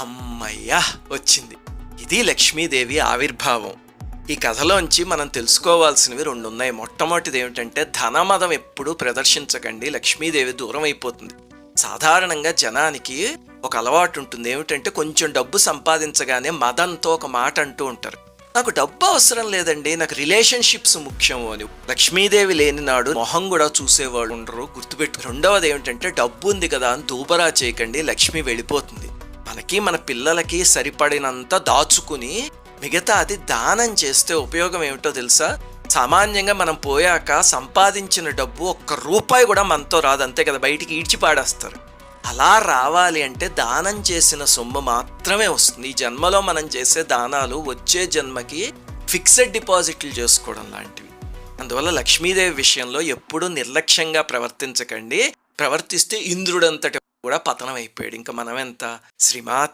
అమ్మయ్యా వచ్చింది. ఇది లక్ష్మీదేవి ఆవిర్భావం. ఈ కథలోంచి మనం తెలుసుకోవాల్సినవి 2 ఉన్నాయి. మొట్టమొదటిది ఏమిటంటే ధనమదం ఎప్పుడూ ప్రదర్శించకండి, లక్ష్మీదేవి దూరం అయిపోతుంది. సాధారణంగా జనానికి ఒక అలవాటు ఉంటుంది, ఏమిటంటే కొంచెం డబ్బు సంపాదించగానే మదంతో ఒక మాట అంటూ ఉంటారు, నాకు డబ్బు అవసరం లేదండి, నాకు రిలేషన్షిప్స్ ముఖ్యము అని. లక్ష్మీదేవి లేని నాడు మొహం కూడా చూసేవాళ్ళు ఉండరు, గుర్తుపెట్టు. రెండవది ఏమిటంటే డబ్బు ఉంది కదా అని దూబరా చేయకండి, లక్ష్మి వెళ్ళిపోతుంది. మనకి మన పిల్లలకి సరిపడినంత దాచుకుని మిగతా అది దానం చేస్తే ఉపయోగం ఏమిటో తెలుసా? సామాన్యంగా మనం పోయాక సంపాదించిన డబ్బు 1 రూపాయి కూడా మనతో రాదు, అంతే కదా, బయటికి ఈడ్చి పాడేస్తారు. అలా రావాలి అంటే దానం చేసిన సొమ్ము మాత్రమే వస్తుంది. ఈ జన్మలో మనం చేసే దానాలు వచ్చే జన్మకి ఫిక్స్డ్ డిపాజిట్లు చేసుకోవడం లాంటివి. అందువల్ల లక్ష్మీదేవి విషయంలో ఎప్పుడూ నిర్లక్ష్యంగా ప్రవర్తించకండి. ప్రవర్తిస్తే ఇంద్రుడంతటి కూడా పతనం అయిపోయాడు. ఇంకా మనం ఎంత? శ్రీమాత్